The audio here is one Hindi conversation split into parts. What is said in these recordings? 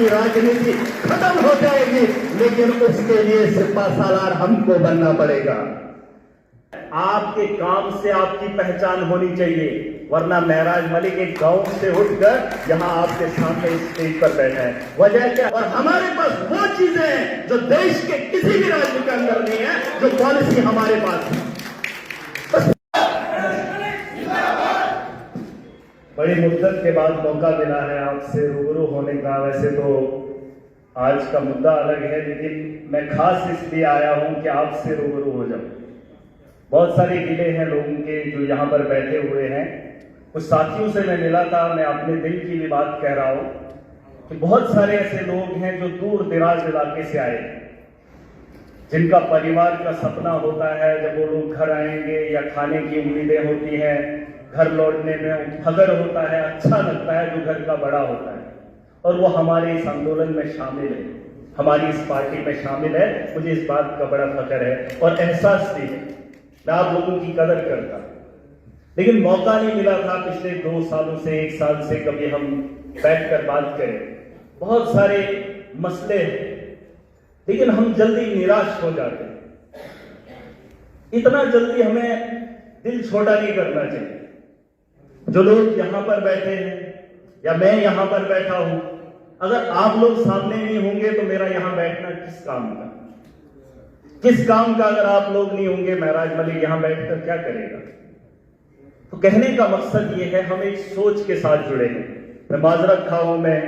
की राजनीति खत्म हो जाएगी, लेकिन उसके लिए सिपा सालार हमको बनना पड़ेगा। आपके काम से आपकी पहचान होनी चाहिए, वरना महराज मलिक एक गांव से उठकर यहां आपके सामने इस स्टेज पर बैठा है। वजह क्या? और हमारे पास वो चीजें हैं जो देश के किसी भी राज्य के अंदर नहीं है, जो पॉलिसी हमारे पास है। बड़ी मुद्दत के बाद मौका मिला है आपसे रूबरू होने का। वैसे तो आज का मुद्दा अलग है, लेकिन मैं खास इसलिए आया हूं कि आपसे रूबरू हो जाऊं। बहुत सारे गिले हैं लोगों के जो यहाँ पर बैठे हुए हैं। कुछ साथियों से मैं मिला था, मैं अपने दिल की भी बात कह रहा हूं कि बहुत सारे ऐसे लोग हैं जो दूर दराज इलाके से आए, जिनका परिवार का सपना होता है जब वो लोग घर आएंगे या खाने की उम्मीदें होती हैं, घर लौटने में फख्र होता है, अच्छा लगता है जो घर का बड़ा होता है, और वो हमारे इस आंदोलन में शामिल है, हमारी इस पार्टी में शामिल है। मुझे इस बात का बड़ा फख्र है और एहसास भी है। मैं आप लोगों की कदर करता, लेकिन मौका नहीं मिला था पिछले 2 सालों से, 1 साल से कभी हम बैठकर बात करें। बहुत सारे मसले हैं, लेकिन हम जल्दी निराश हो जाते हैं। इतना जल्दी हमें दिल छोटा नहीं करना चाहिए। जो लोग यहां पर बैठे हैं या मैं यहां पर बैठा हूं, अगर आप लोग सामने नहीं होंगे तो मेरा यहां बैठना किस काम का? किस काम का? अगर आप लोग नहीं होंगे, महराज मलिक यहां बैठकर क्या करेगा? तो कहने का मकसद ये है, हम एक सोच के साथ जुड़े हैं। मैं माजरत खा हूं, मैं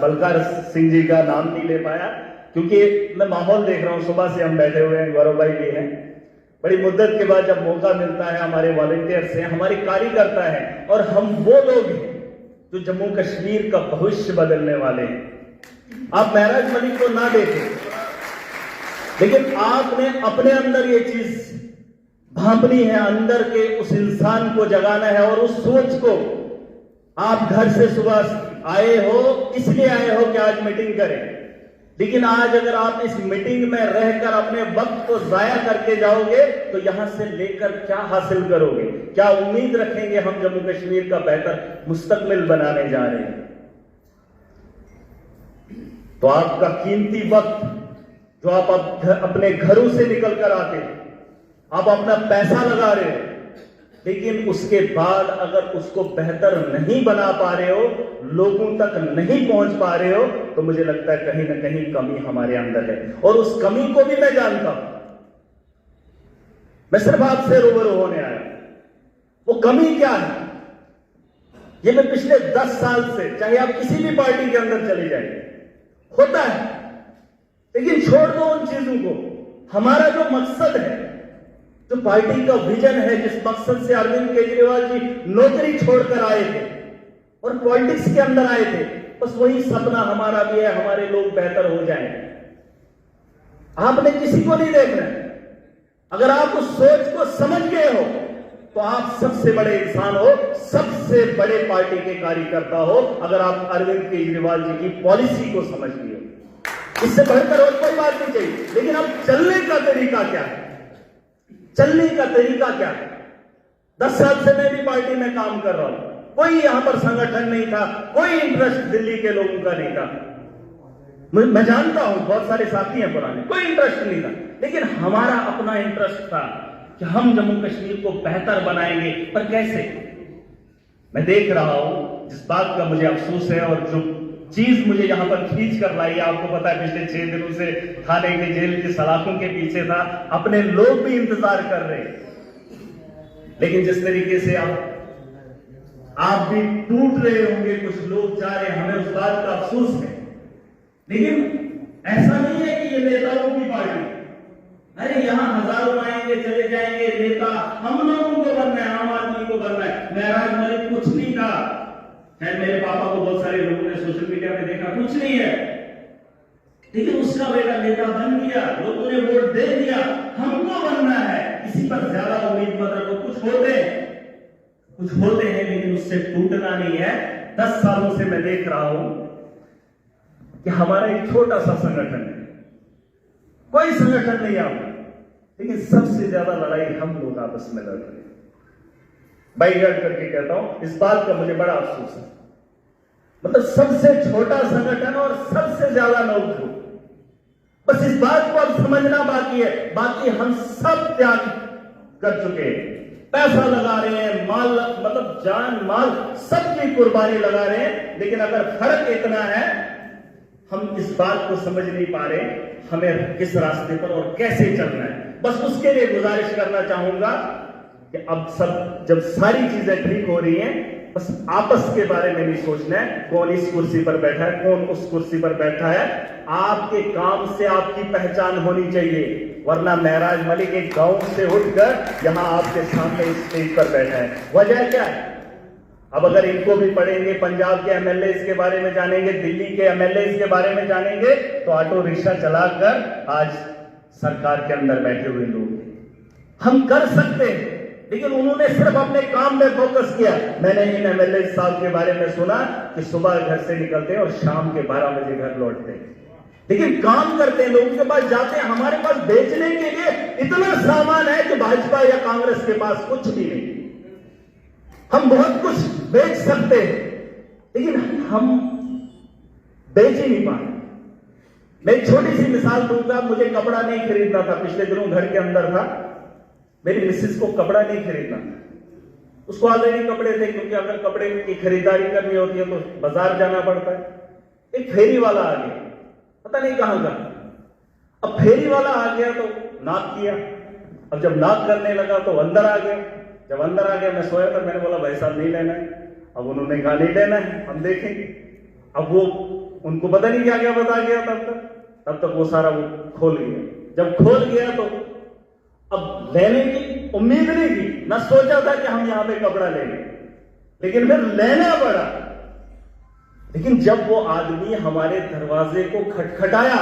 बलकार सिंह जी का नाम नहीं ले पाया, क्योंकि मैं माहौल देख रहा हूं। सुबह से हम बैठे हुए हैं, गौरव भाई भी हैं। बड़ी मुद्दत के बाद जब मौका मिलता है, हमारे वॉलंटियर्स हैं, हमारे कार्यकर्ता हैं, और हम वो लोग हैं जो जम्मू कश्मीर का भविष्य बदलने वाले हैं। आप महराज मलिक को ना देखें, लेकिन आपने अपने अंदर ये चीज भांपनी है, अंदर के उस इंसान को जगाना है। और उस सोच को आप घर से सुबह आए हो, इसलिए आए हो कि आज मीटिंग करें, लेकिन आज अगर आप इस मीटिंग में रहकर अपने वक्त को जाया करके जाओगे तो यहां से लेकर क्या हासिल करोगे? क्या उम्मीद रखेंगे हम जम्मू कश्मीर का बेहतर मुस्तकबिल बनाने जा रहे हैं? तो आपका कीमती वक्त जो आप अपने घरों से निकल कर आते हैं, आप अपना पैसा लगा रहे हो, लेकिन उसके बाद अगर उसको बेहतर नहीं बना पा रहे हो, लोगों तक नहीं पहुंच पा रहे हो, तो मुझे लगता है कहीं ना कहीं कमी हमारे अंदर है। और उस कमी को भी मैं जानता हूं। मैं सिर्फ आपसे रूबरू होने आया। वो कमी क्या है, ये मैं पिछले 10 साल से, चाहे आप किसी भी पार्टी के अंदर चले जाए, होता है। लेकिन छोड़ दो उन चीजों को। हमारा जो मकसद है, जो पार्टी का विजन है, जिस मकसद से अरविंद केजरीवाल जी नौकरी छोड़कर आए थे और पॉलिटिक्स के अंदर आए थे, बस वही सपना हमारा भी है, हमारे लोग बेहतर हो जाएं। आपने किसी को नहीं देखना है। अगर आप उस सोच को समझ गए हो तो आप सबसे बड़े इंसान हो, सबसे बड़े पार्टी के कार्यकर्ता हो, अगर आप अरविंद केजरीवाल जी की पॉलिसी को समझ गए हो। इससे बढ़कर और कोई बात नहीं चाहिए। लेकिन अब चलने का तरीका क्या है? चलने का तरीका क्या है? 10 साल से मैं भी पार्टी में काम कर रहा हूं, कोई यहां पर संगठन नहीं था, कोई इंटरेस्ट दिल्ली के लोगों का नहीं था। मैं जानता हूं बहुत सारे साथी हैं पुराने, कोई इंटरेस्ट नहीं था, लेकिन हमारा अपना इंटरेस्ट था कि हम जम्मू कश्मीर को बेहतर बनाएंगे। पर कैसे? मैं देख रहा हूं, जिस बात का मुझे अफसोस है और जो चीज मुझे यहां पर खींच कर लाई, आपको पता है पिछले 6 दिनों से थाने के जेल की सलाखों के पीछे था, अपने लोग भी इंतजार कर रहे हैं। लेकिन जिस तरीके से आप भी टूट रहे होंगे, कुछ लोग जा रहे हैं, हमें उस बात का अफसोस है। लेकिन ऐसा नहीं है कि ये नेताओं की पार्टी, अरे यहां हजारों आएंगे चले जाएंगे नेता, हम लोगों को बनना है, आम आदमी को बनना है। महराज मलिक कुछ नहीं था, शायद मेरे पापा को बहुत सारे लोगों ने सोशल मीडिया में देखा, कुछ नहीं है, लेकिन उसका बेटा नेता बन गया, लोगों ने वोट दे दिया। हमको बनना है, किसी पर ज्यादा उम्मीद मत रखो। कुछ होते हैं लेकिन उससे टूटना नहीं है। 10 सालों से मैं देख रहा हूं कि हमारा एक छोटा सा संगठन है, कोई संगठन नहीं आता, लेकिन सबसे ज्यादा लड़ाई हम लोग आपस में लड़ रहे हैं। बाईगार्ड करके कहता हूं, इस बात का मुझे बड़ा अफसोस है। मतलब सबसे छोटा संगठन और सबसे ज्यादा नौकरी। बस इस बात को अब समझना बाकी है, बाकी हम सब त्याग कर चुके हैं, पैसा लगा रहे हैं, माल मतलब जान माल सबकी कुर्बानी लगा रहे हैं, लेकिन अगर फर्क इतना है हम इस बात को समझ नहीं पा रहे हमें किस रास्ते पर और कैसे चलना है। बस उसके लिए गुजारिश करना चाहूंगा कि अब सब जब सारी चीजें ठीक हो रही हैं, बस आपस के बारे में नहीं सोचना है कौन इस कुर्सी पर बैठा है कौन उस कुर्सी पर बैठा है। आपके काम से आपकी पहचान होनी चाहिए, वरना महराज मलिक एक गांव से उठकर यहां आपके सामने इस स्टेज पर बैठा है। वजह क्या है? अब अगर इनको भी पढ़ेंगे, पंजाब के एमएलए के बारे में जानेंगे, दिल्ली के एमएलए के बारे में जानेंगे, तो ऑटो रिक्शा चलाकर आज सरकार के अंदर बैठे हुए लोग हम कर सकते हैं, लेकिन उन्होंने सिर्फ अपने काम में फोकस किया। मैंने इन एमएलए साहब के बारे में सुना कि सुबह घर से निकलते हैं और शाम के 12 बजे घर लौटते हैं, लेकिन काम करते हैं, लोगों के पास जाते हैं। हमारे पास बेचने के लिए इतना सामान है कि भाजपा या कांग्रेस के पास कुछ भी नहीं। हम बहुत कुछ बेच सकते हैं, लेकिन हम बेच ही नहीं पाए। मैं एक छोटी सी मिसाल दूंगा, मुझे कपड़ा नहीं खरीदना था, पिछले दिनों घर के अंदर था, मेरी मिसेस को कपड़ा नहीं खरीदना था, उसको ऑलरेडी कपड़े थे, क्योंकि अगर कपड़े की खरीदारी करनी होती है तो बाजार जाना पड़ता है। एक फेरी वाला आ गया, पता नहीं कहां का। अब फेरी वाला आ गया तो नाक किया, अब जब नाक करने लगा तो अंदर आ गया। जब अंदर आ गया, मैं सोया था, मैंने बोला भाई साहब नहीं लेना है। अब उन्होंने कहा नहीं लेना है, हम देखेंगे। अब वो उनको पता नहीं क्या क्या बता गया, तब तक वो सारा वो खोल गया। जब खोल गया तो अब लेने की उम्मीद नहीं थी, ना सोचा था कि हम यहां पे कपड़ा लेंगे, लेकिन फिर लेना पड़ा। लेकिन जब वो आदमी हमारे दरवाजे को खटखटाया,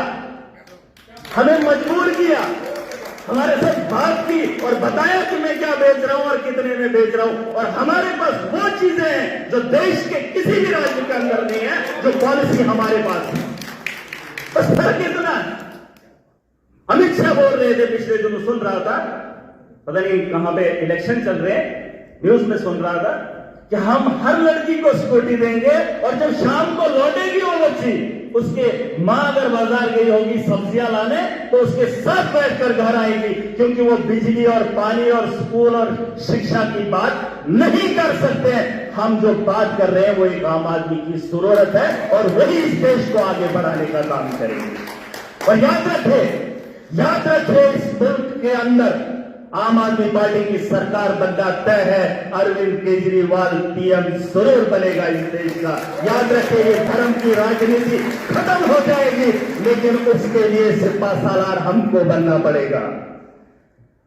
हमें मजबूर किया, हमारे साथ बात की और बताया कि मैं क्या बेच रहा हूं और कितने में बेच रहा हूं, और हमारे पास वो चीजें हैं जो देश के किसी भी राज्य के अंदर नहीं है, जो पॉलिसी हमारे पास है। बस फर्क इतना है। अमित शाह बोल रहे थे, पिछले दिनों सुन रहा था, पता नहीं कहां पे इलेक्शन चल रहे हैं, न्यूज में सुन रहा था कि हम हर लड़की को स्कूटी देंगे और जब शाम को लौटेगी वो बच्ची, उसके मां अगर बाजार गई होगी सब्जियां लाने तो उसके साथ बैठकर घर आएगी, क्योंकि वो बिजली और पानी और स्कूल और शिक्षा की बात नहीं कर सकते हैं। हम जो बात कर रहे हैं वो एक आम आदमी की जरूरत है, और वही इस देश को आगे बढ़ाने का काम करेंगे। और याद रखे इस मुल्क के अंदर आम आदमी पार्टी की सरकार बनना तय है। अरविंद केजरीवाल पीएम जरूर बनेगा इस देश का। याद रखिए, ये धर्म की राजनीति खत्म हो जाएगी, लेकिन उसके लिए सिपा सालार हमको बनना पड़ेगा।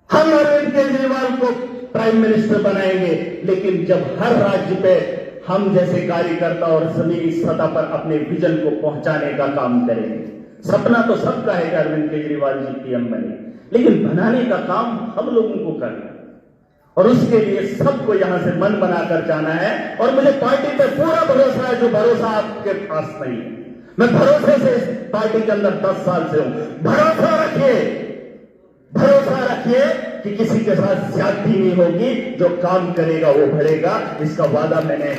हम अरविंद केजरीवाल को प्राइम मिनिस्टर बनाएंगे, लेकिन जब हर राज्य पे हम जैसे कार्यकर्ता और जमीनी सतह पर अपने विजन को पहुंचाने का काम करेंगे। सपना तो सबका है कि अरविंद केजरीवाल जी पीएम बने, लेकिन बनाने का काम हम लोगों को करना है, और उसके लिए सबको यहां से मन बनाकर जाना है। और मुझे पार्टी पर पूरा भरोसा है, जो भरोसा आपके पास नहीं है। मैं भरोसे से इस पार्टी के अंदर 10 साल से हूं। भरोसा रखिए कि किसी के साथ ज्यादती नहीं होगी, जो काम करेगा वो बढ़ेगा। इसका वादा मैंने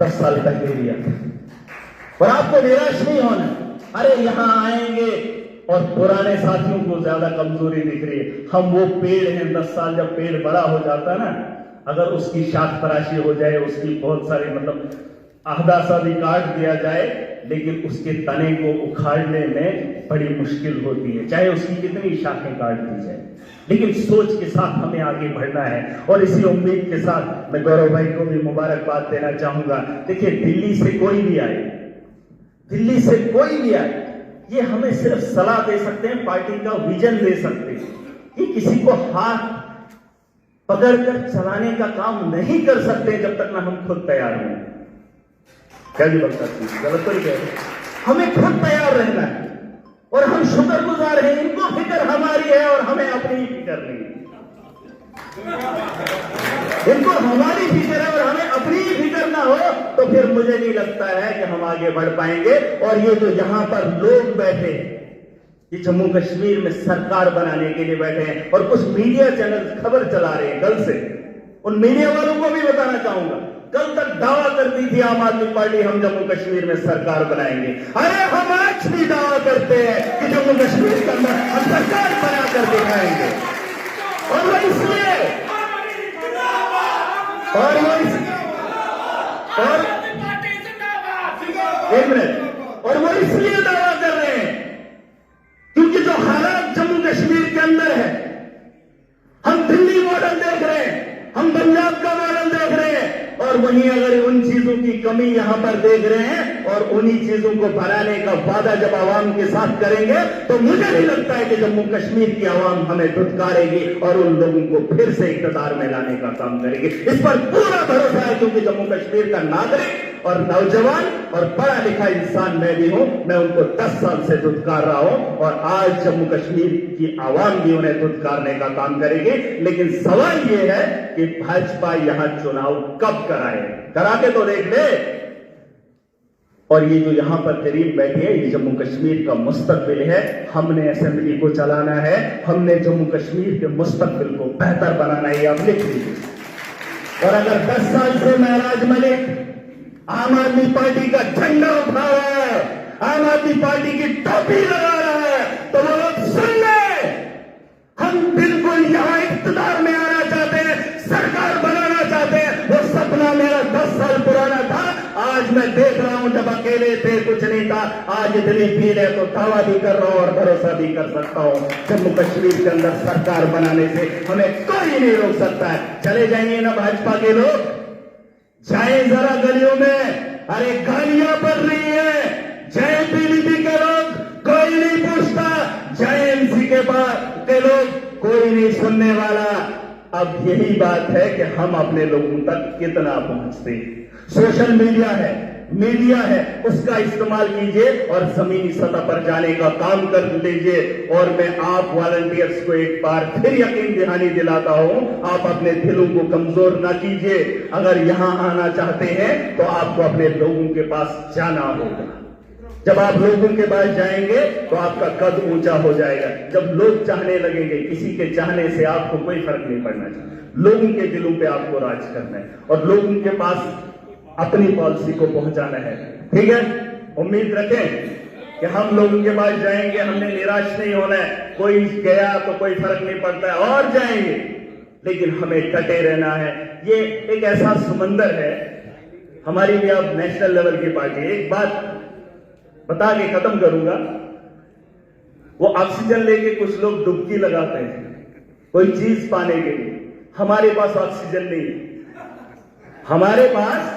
10 साल पहले दिया था, और आपको निराश नहीं होना। अरे यहां आएंगे और पुराने साथियों को ज्यादा कमजोरी दिख रही है। हम वो पेड़ हैं, 10 साल जब पेड़ बड़ा हो जाता है ना, अगर उसकी शाख तराशी हो जाए, उसकी बहुत सारी मतलब आहदा सा भी काट दिया जाए, लेकिन उसके तने को उखाड़ने में बड़ी मुश्किल होती है, चाहे उसकी कितनी शाखें काट दी जाए। लेकिन सोच के साथ हमें आगे बढ़ना है, और इसी उम्मीद के साथ मैं गौरव भाई को भी मुबारकबाद देना चाहूंगा। देखिए, दिल्ली से कोई भी आए, ये हमें सिर्फ सलाह दे सकते हैं, पार्टी का विजन दे सकते हैं। ये किसी को हाथ पकड़कर चलाने का काम नहीं कर सकते जब तक ना हम खुद तैयार हों। क्या जी बता, गलत तो नहीं कह रहे? हमें खुद तैयार रहना है, और हम शुक्रगुजार हैं। इनको फिक्र हमारी है और हमें अपनी फिक्र नहीं है। इनको हमारी फिक्र है और हमें अपनी फिक्र ना हो, तो फिर मुझे नहीं लगता है कि हम आगे बढ़ पाएंगे। और ये जो यहां पर लोग बैठे, ये जम्मू कश्मीर में सरकार बनाने के लिए बैठे हैं, और कुछ मीडिया चैनल खबर चला रहे हैं कल से। उन मीडिया वालों को भी बताना चाहूंगा, कल तक दावा करती थी आम आदमी पार्टी हम जम्मू कश्मीर में सरकार बनाएंगे। अरे हम आज भी दावा करते हैं कि जम्मू कश्मीर के अंदर हम सरकार बनाकर दिखाएंगे। और वो इसलिए एक मिनट, और वो इसलिए दावा कर रहे हैं क्योंकि जो हालात जम्मू कश्मीर के अंदर है, हम दिल्ली मॉडल देख रहे हैं, हम पंजाब का मॉडल देख रहे हैं, और वहीं अगर उन चीजों की कमी यहां पर देख रहे हैं और उन्हीं चीजों को भराने का वादा जब आवाम के साथ करेंगे तो मुझे नहीं लगता है कि जम्मू कश्मीर की आवाम हमें धुतकारेगी और उन लोगों को फिर से इक़्तिदार में लाने का काम करेगी। इस पर पूरा भरोसा है, क्योंकि जम्मू कश्मीर का नागरिक और नौजवान और पढ़ा लिखा इंसान मैं भी हूं। मैं उनको 10 साल से धुतकार रहा हूं और आज जम्मू कश्मीर की आवाम भी उन्हें धुतकारने का काम करेगी। लेकिन सवाल यह है कि भाजपा यहां चुनाव कब कराए, करा के तो देख ले। और ये जो यहां पर करीब बैठे हैं, ये जम्मू कश्मीर का मुस्तकबिल है। हमने असेंबली को चलाना है, हमने जम्मू कश्मीर के मुस्तकबिल को बेहतर बनाना है, आप लिख लीजिए। और अगर 10 साल से महराज मलिक आम आदमी पार्टी का झंडा उठा रहा है, आम आदमी पार्टी की टोपी लगा रहा है, तो वो लोग सुन ले, हम बिल्कुल यहां इक़्तिदार में आना चाहते हैं, सरकार बनाना चाहते हैं। वो सपना मेरा 10 साल पुराना था, आज मैं देख रहा हूं, जब अकेले थे कुछ नहीं था, आज इतनी भीड़ है तो दावा भी कर रहा हूं और भरोसा भी कर सकता हूं, जम्मू कश्मीर के अंदर सरकार बनाने से हमें कोई नहीं रोक सकता है। चले जाएंगे ना भाजपा के लोग, जाए जरा गलियों में, अरे गालियां पड़ रही है, जय पीडीपी के लोग कोई नहीं पूछता, जय एमसी के लोग कोई नहीं सुनने वाला। अब यही बात है कि हम अपने लोगों तक कितना पहुंचते हैं। सोशल मीडिया है, उसका इस्तेमाल कीजिए और जमीनी सतह पर जाने का काम कर लीजिए। और मैं आप वॉलंटियर्स को एक बार फिर यकीन दहानी दिलाता हूं, आप अपने दिलों को कमजोर ना कीजिए। अगर यहां आना चाहते हैं तो आपको अपने लोगों के पास जाना होगा। जब आप लोगों के पास जाएंगे तो आपका कद ऊंचा हो जाएगा। जब लोग चाहने लगेंगे, किसी के चाहने से आपको कोई फर्क नहीं पड़ना चाहिए, लोगों के दिलों पे आपको राज करना है और लोगों के पास अपनी पॉलिसी को पहुंचाना है। ठीक है, उम्मीद रखें कि हम लोगों के पास जाएंगे, हमने निराश नहीं होना है। कोई गया तो कोई फर्क नहीं पड़ता है, और जाएंगे, लेकिन हमें डटे रहना है। ये एक ऐसा समंदर है, हमारी भी अब नेशनल लेवल की पार्टी। एक बात बता के खत्म करूंगा, वो ऑक्सीजन लेके कुछ लोग डुबकी लगाते हैं कोई चीज पाने के लिए। हमारे पास ऑक्सीजन नहीं है, हमारे पास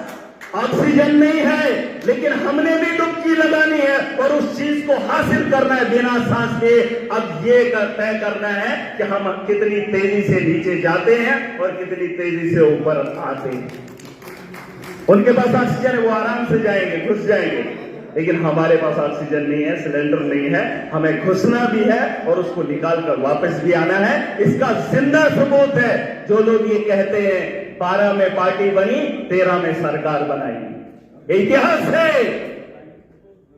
ऑक्सीजन नहीं है, लेकिन हमने भी डुबकी लगानी है और उस चीज को हासिल करना है बिना सांस के। अब ये तय करना है कि हम कितनी तेजी से नीचे जाते हैं और कितनी तेजी से ऊपर आते हैं। उनके पास ऑक्सीजन है, वो आराम से जाएंगे, घुस जाएंगे, लेकिन हमारे पास ऑक्सीजन नहीं है, सिलेंडर नहीं है। हमें घुसना भी है और उसको निकाल कर वापस भी आना है। इसका जिंदा सबूत है जो लोग ये कहते हैं 12 में पार्टी बनी, 13 में सरकार बनाई। इतिहास है।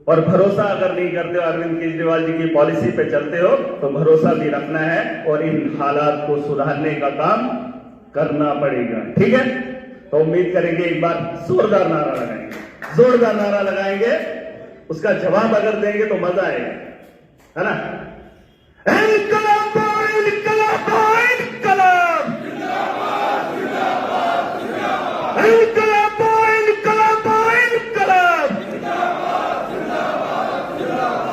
और भरोसा अगर नहीं करते हो अरविंद केजरीवाल जी की पॉलिसी पे चलते हो तो भरोसा भी रखना है और इन हालात को सुधारने का काम करना पड़ेगा। ठीक है, तो उम्मीद करेंगे एक बार जोरदार नारा लगाएंगे, जोरदार नारा लगाएंगे, उसका जवाब अगर देंगे तो मजा आएगा, है ना। इनकलाब इनकलाब इनकलाब, इनकलाब इनकलाब इनकलाब,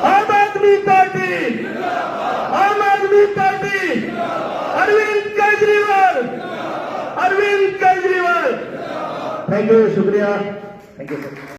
आम आदमी पार्टी, आम आदमी पार्टी, अरविंद केजरीवाल, अरविंद केजरीवाल। थैंक यू, शुक्रिया, थैंक यू सर।